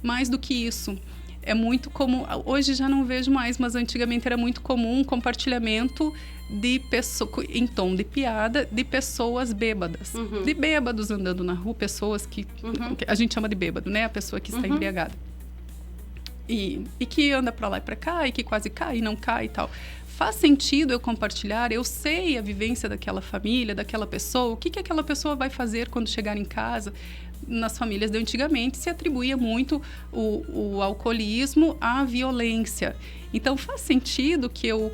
Mais do que isso, é muito comum, hoje já não vejo mais, mas antigamente era muito comum compartilhamento em tom de piada, de pessoas bêbadas. De bêbados andando na rua, pessoas que a gente chama de bêbado, né? A pessoa que está embriagada. E que anda para lá e para cá, e que quase cai e não cai e tal. Faz sentido eu compartilhar? Eu sei a vivência daquela família, daquela pessoa, o que aquela pessoa vai fazer quando chegar em casa. Nas famílias de antigamente se atribuía muito o alcoolismo à violência. Então faz sentido que eu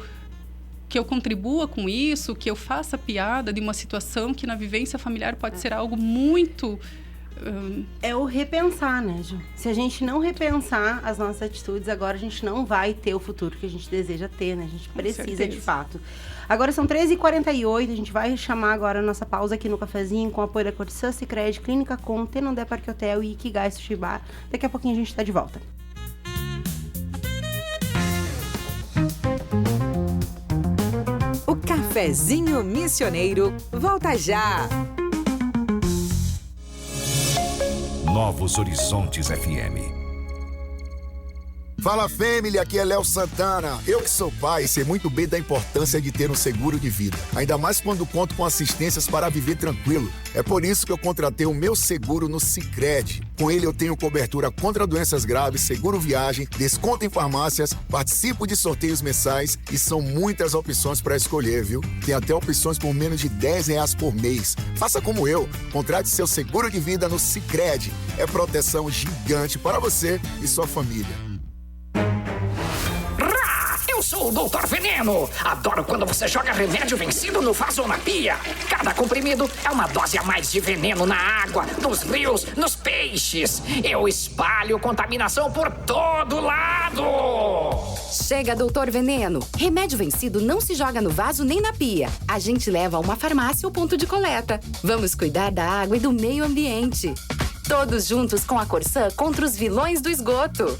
contribua com isso, que eu faça piada de uma situação que na vivência familiar pode ser algo muito... É o repensar, né, Ju? Se a gente não repensar as nossas atitudes, agora a gente não vai ter o futuro que a gente deseja ter, né? A gente precisa, de fato. Agora são 13h48, a gente vai chamar agora a nossa pausa aqui no cafezinho com o apoio da Corsã, Sicredi, Clínica Com, Tenondé Parque Hotel e Ikigai Sushi Bar. Daqui a pouquinho a gente tá de volta. O Cafezinho Missioneiro volta já! Novos Horizontes FM. Fala, família, aqui é Léo Santana. Eu que sou pai, sei muito bem da importância de ter um seguro de vida. Ainda mais quando conto com assistências para viver tranquilo. É por isso que eu contratei o meu seguro no Sicredi. Com ele eu tenho cobertura contra doenças graves, seguro viagem, desconto em farmácias, participo de sorteios mensais e são muitas opções para escolher, viu? Tem até opções por menos de R$10 por mês. Faça como eu, contrate seu seguro de vida no Sicredi. É proteção gigante para você e sua família. sou o Doutor Veneno. Adoro quando você joga remédio vencido no vaso ou na pia. Cada comprimido é uma dose a mais de veneno na água, nos rios, nos peixes. Eu espalho contaminação por todo lado. Chega, Doutor Veneno. Remédio vencido não se joga no vaso nem na pia. A gente leva a uma farmácia ou ponto de coleta. Vamos cuidar da água e do meio ambiente. Todos juntos com a Corsã contra os vilões do esgoto.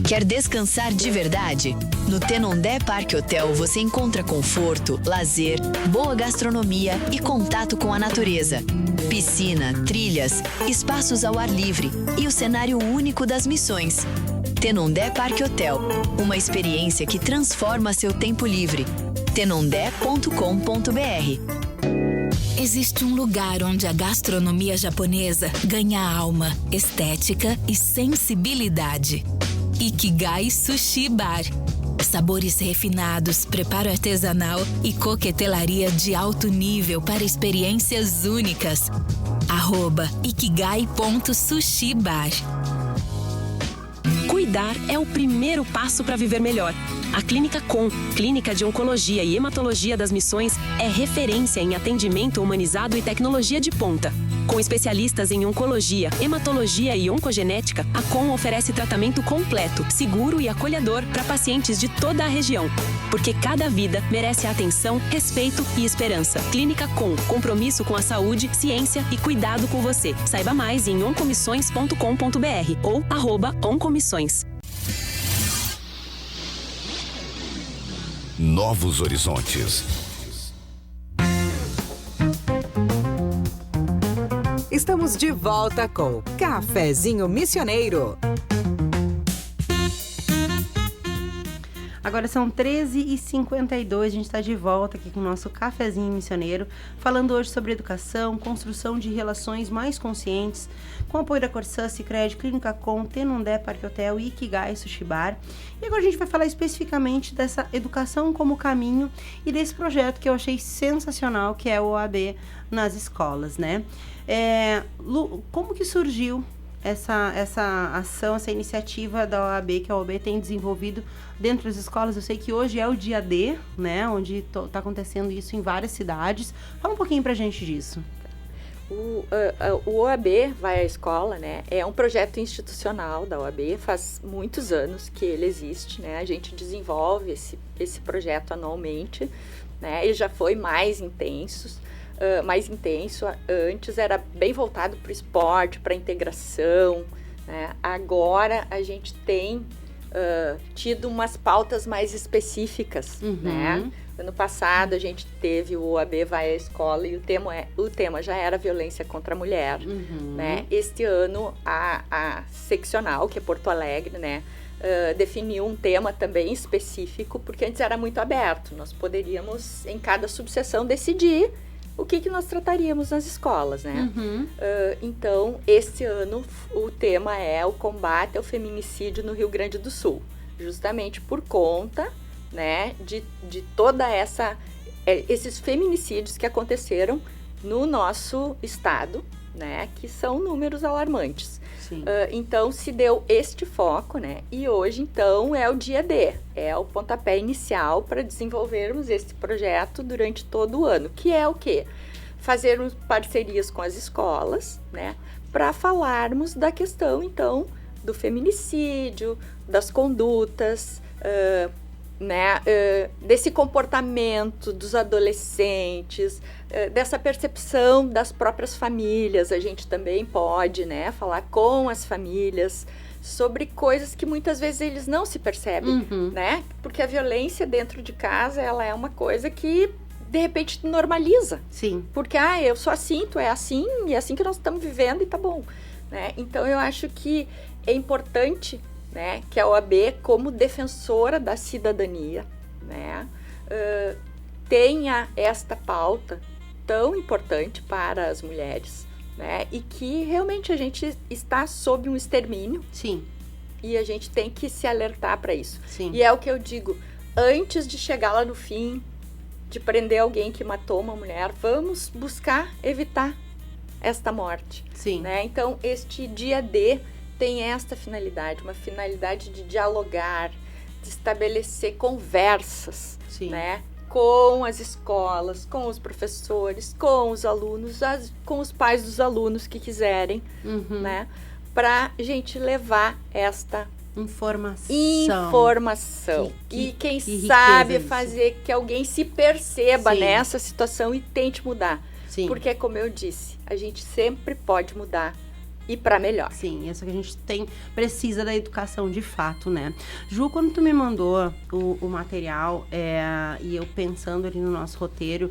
Quer descansar de verdade? No Tenondé Parque Hotel você encontra conforto, lazer, boa gastronomia e contato com a natureza. Piscina, trilhas, espaços ao ar livre e o cenário único das missões. Tenondé Parque Hotel, uma experiência que transforma seu tempo livre. tenondé.com.br. Existe um lugar onde a gastronomia japonesa ganha alma, estética e sensibilidade. Ikigai Sushi Bar. Sabores refinados, preparo artesanal e coquetelaria de alto nível para experiências únicas. @ikigai.sushibar. Cuidar é o primeiro passo para viver melhor. A Clínica Com, Clínica de Oncologia e Hematologia das Missões, é referência em atendimento humanizado e tecnologia de ponta. Com especialistas em oncologia, hematologia e oncogenética, a Com oferece tratamento completo, seguro e acolhedor para pacientes de toda a região. Porque cada vida merece atenção, respeito e esperança. Clínica Com, compromisso com a saúde, ciência e cuidado com você. Saiba mais em oncomissões.com.br ou @oncomissões. Novos horizontes. Estamos de volta com Cafezinho Missioneiro. Agora são 13h52, a gente está de volta aqui com o nosso Cafezinho Missioneiro, falando hoje sobre educação, construção de relações mais conscientes, com apoio da Corsã, Sicredi, Clínica Com, Tenondé Parque Hotel e Ikigai Sushi Bar. E agora a gente vai falar especificamente dessa educação como caminho e desse projeto que eu achei sensacional, que é o OAB nas escolas, né? Lu, como que surgiu essa ação, essa iniciativa da OAB, que a OAB tem desenvolvido dentro das escolas? Eu sei que hoje é o dia D, né, onde está acontecendo isso em várias cidades. Fala um pouquinho pra gente disso. O OAB vai à escola, né, é um projeto institucional da OAB, faz muitos anos que ele existe, né, a gente desenvolve esse projeto anualmente, né, ele já foi mais intenso antes, era bem voltado para o esporte, para a integração, né? Agora a gente tem tido umas pautas mais específicas, né? Ano passado a gente teve o OAB vai à escola e o tema já era violência contra a mulher, né? Este ano a seccional, que é Porto Alegre, né? Definiu um tema também específico, porque antes era muito aberto, nós poderíamos em cada subseção decidir o que nós trataríamos nas escolas, né? Então, este ano, o tema é o combate ao feminicídio no Rio Grande do Sul. Justamente por conta, né, de toda esses feminicídios que aconteceram no nosso estado, né? Que são números alarmantes. Então, se deu este foco, né? E hoje, então, é o dia D. É o pontapé inicial para desenvolvermos esse projeto durante todo o ano. Que é o quê? Fazermos parcerias com as escolas, né? Para falarmos da questão, então, do feminicídio, das condutas, né? Desse comportamento dos adolescentes, dessa percepção das próprias famílias. A gente também pode, né, falar com as famílias sobre coisas que muitas vezes eles não se percebem, né? Porque a violência dentro de casa, ela é uma coisa que de repente normaliza. Sim. Porque, eu sou assim, tu é assim, e é assim que nós estamos vivendo e tá bom, né? Então eu acho que é importante, né, que a OAB, como defensora da cidadania, né, tenha esta pauta tão importante para as mulheres, né, e que realmente a gente está sob um extermínio. Sim. E a gente tem que se alertar para isso. Sim. E é o que eu digo, antes de chegar lá no fim, de prender alguém que matou uma mulher, vamos buscar evitar esta morte. Sim. Né? Então, este dia D tem esta finalidade, uma finalidade de dialogar, estabelecer conversas, Sim. né? Com as escolas, com os professores, com os alunos, com os pais dos alunos que quiserem, né? Para a gente levar esta informação. E quem sabe fazer que alguém se perceba nessa situação e tente mudar. Sim. Porque, como eu disse, a gente sempre pode mudar e para melhor. Sim, isso que a gente precisa da educação de fato, né? Ju, quando tu me mandou o material e eu pensando ali no nosso roteiro,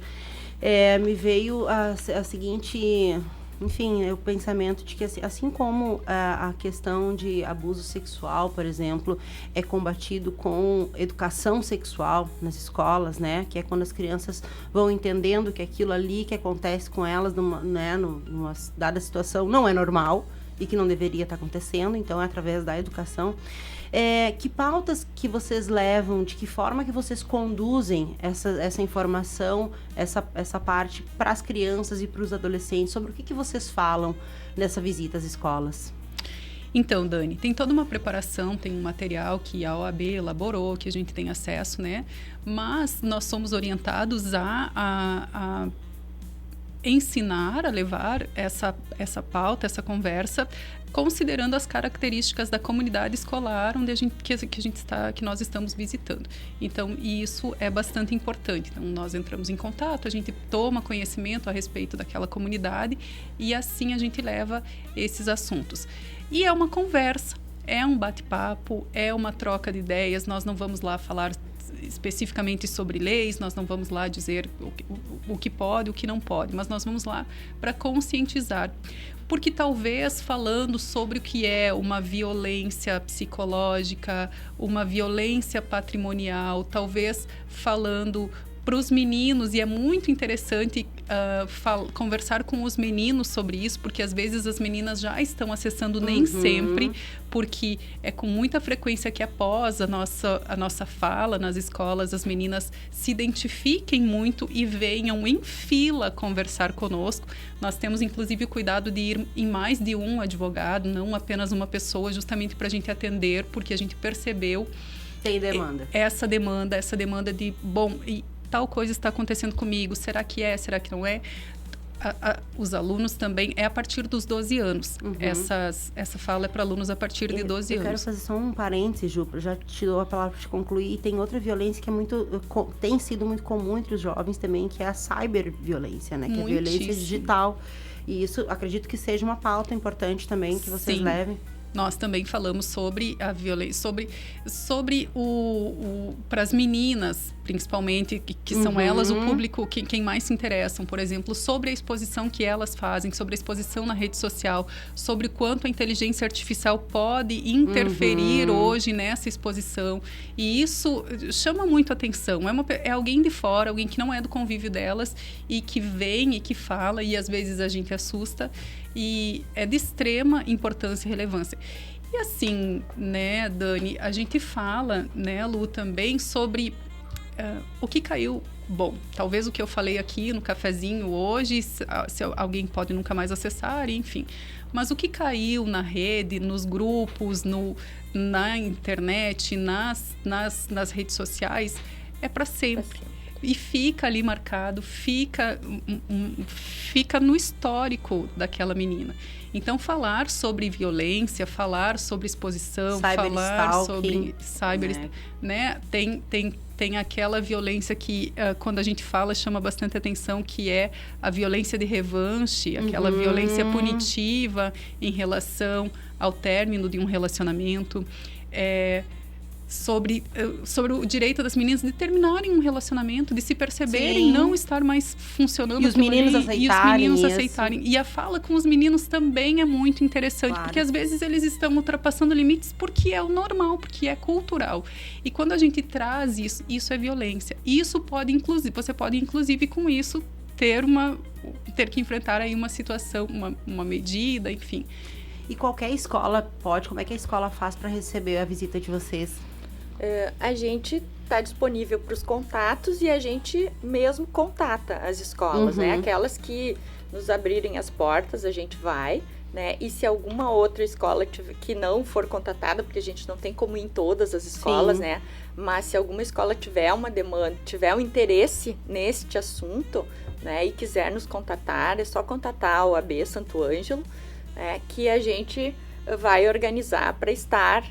me veio a seguinte... Enfim, o pensamento de que assim como a questão de abuso sexual, por exemplo, é combatido com educação sexual nas escolas, né? Que é quando as crianças vão entendendo que aquilo ali que acontece com elas numa dada situação não é normal e que não deveria estar acontecendo, então é através da educação. Que pautas que vocês levam, de que forma que vocês conduzem essa informação, essa parte para as crianças e para os adolescentes? Sobre o que vocês falam nessa visita às escolas? Então, Dani, tem toda uma preparação, tem um material que a OAB elaborou, que a gente tem acesso, né? Mas nós somos orientados a ensinar, a levar essa pauta, essa conversa, considerando as características da comunidade escolar que nós estamos visitando. Então, isso é bastante importante. Então, nós entramos em contato, a gente toma conhecimento a respeito daquela comunidade e assim a gente leva esses assuntos. E é uma conversa, é um bate-papo, é uma troca de ideias. Nós não vamos lá falar especificamente sobre leis, nós não vamos lá dizer o que pode, o que não pode, mas nós vamos lá para conscientizar. Porque talvez falando sobre o que é uma violência psicológica, uma violência patrimonial, talvez falando para os meninos, e é muito interessante conversar com os meninos sobre isso, porque às vezes as meninas já estão acessando, nem sempre, porque é com muita frequência que após a nossa fala nas escolas, as meninas se identifiquem muito e venham em fila conversar conosco. Nós temos inclusive o cuidado de ir em mais de um advogado, não apenas uma pessoa, justamente para a gente atender, porque a gente percebeu tem demanda. Essa demanda de, bom, e tal coisa está acontecendo comigo, será que é, será que não é? Os alunos também, é a partir dos 12 anos. Essa fala é para alunos a partir de 12 anos. Eu quero fazer só um parênteses, Ju, já te dou a palavra para te concluir. E tem outra violência que tem sido muito comum entre os jovens também, que é a cyberviolência, né? Que é a violência digital. E isso, acredito que seja uma pauta importante também que vocês levem. Nós também falamos sobre a violência, sobre para as meninas, principalmente, que são elas o público, quem mais se interessam, por exemplo, sobre a exposição que elas fazem, sobre a exposição na rede social, sobre o quanto a inteligência artificial pode interferir hoje nessa exposição. E isso chama muito atenção. É alguém de fora, alguém que não é do convívio delas e que vem e que fala, e às vezes a gente assusta. E é de extrema importância e relevância. E assim, né, Dani, a gente fala, né, Lu, também sobre o que caiu. Bom, talvez o que eu falei aqui no cafezinho hoje, se alguém pode nunca mais acessar, enfim. Mas o que caiu na rede, nos grupos, na internet, nas redes sociais, é para sempre. E fica ali marcado, fica no histórico daquela menina. Então, falar sobre violência, falar sobre exposição, falar sobre né? Tem aquela violência que, quando a gente fala, chama bastante atenção, que é a violência de revanche, aquela violência punitiva em relação ao término de um relacionamento. Sobre o direito das meninas de terminarem um relacionamento, de se perceberem não estar mais funcionando. E os meninos aceitarem. E a fala com os meninos também é muito interessante, porque às vezes eles estão ultrapassando limites porque é o normal, porque é cultural. E quando a gente traz isso é violência. Isso pode, inclusive, você pode, inclusive, com isso, ter que enfrentar aí uma situação, uma medida, enfim. E qualquer escola pode? Como é que a escola faz para receber a visita de vocês? A gente está disponível para os contatos e a gente mesmo contata as escolas, né? Aquelas que nos abrirem as portas, a gente vai, né? E se alguma outra escola que não for contatada, porque a gente não tem como ir em todas as escolas, né? Mas se alguma escola tiver uma demanda, tiver um interesse neste assunto, né? E quiser nos contatar, é só contatar a OAB Santo Ângelo, né? Que a gente vai organizar para estar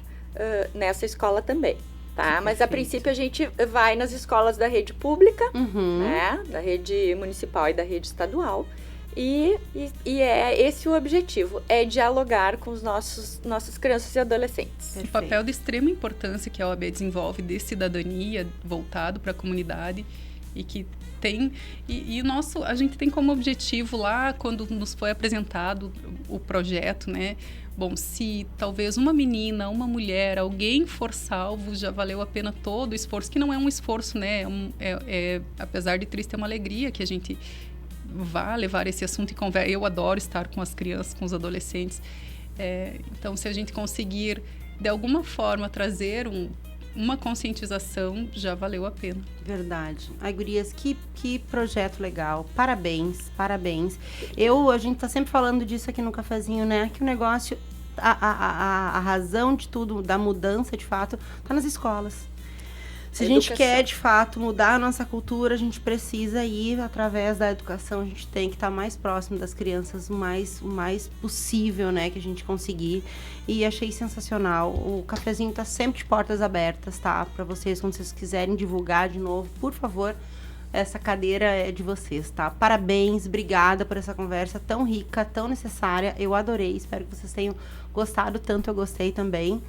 nessa escola também, tá? Mas a princípio a gente vai nas escolas da rede pública, né? Da rede municipal e da rede estadual. E é esse o objetivo, é dialogar com os nossas crianças e adolescentes. O papel de extrema importância que a OAB desenvolve de cidadania voltado para a comunidade e que tem... E a gente tem como objetivo lá, quando nos foi apresentado o projeto, né? Bom, se talvez uma menina, uma mulher, alguém for salvo, já valeu a pena todo o esforço, que não é um esforço, né? Apesar de triste, é uma alegria que a gente vá levar esse assunto e conversa. Eu adoro estar com as crianças, com os adolescentes. Então, se a gente conseguir, de alguma forma, trazer uma conscientização, já valeu a pena. Verdade. Ai, gurias, que projeto legal. Parabéns, parabéns. A gente tá sempre falando disso aqui no cafezinho, né? Que o negócio, a razão de tudo, da mudança, de fato, tá nas escolas. Se a gente quer, de fato, mudar a nossa cultura, a gente precisa ir através da educação. A gente tem que estar mais próximo das crianças o mais possível, né? Que a gente conseguir. E achei sensacional. O cafezinho está sempre de portas abertas, tá? Para vocês, quando vocês quiserem divulgar de novo, por favor, essa cadeira é de vocês, tá? Parabéns, obrigada por essa conversa tão rica, tão necessária. Eu adorei, espero que vocês tenham gostado, tanto eu gostei também.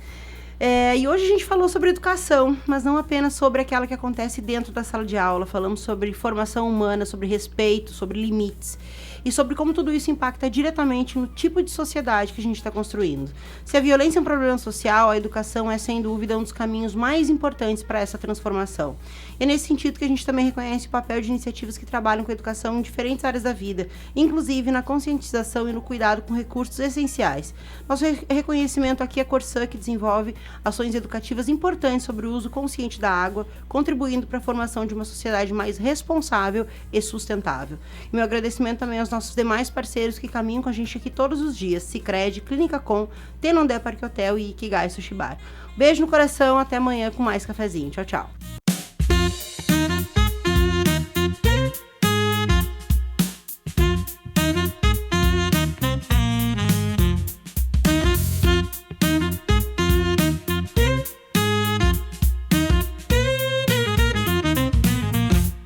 E hoje a gente falou sobre educação, mas não apenas sobre aquela que acontece dentro da sala de aula. Falamos sobre formação humana, sobre respeito, sobre limites e sobre como tudo isso impacta diretamente no tipo de sociedade que a gente está construindo. Se a violência é um problema social, a educação é, sem dúvida, um dos caminhos mais importantes para essa transformação. E é nesse sentido que a gente também reconhece o papel de iniciativas que trabalham com a educação em diferentes áreas da vida, inclusive na conscientização e no cuidado com recursos essenciais. Nosso reconhecimento aqui é a Corsã, que desenvolve ações educativas importantes sobre o uso consciente da água, contribuindo para a formação de uma sociedade mais responsável e sustentável. E meu agradecimento também aos nossos demais parceiros que caminham com a gente aqui todos os dias: Sicredi, Clínica Com, Tenondé Parque Hotel e Ikigai Sushi Bar. Beijo no coração, até amanhã com mais cafezinho. Tchau, tchau.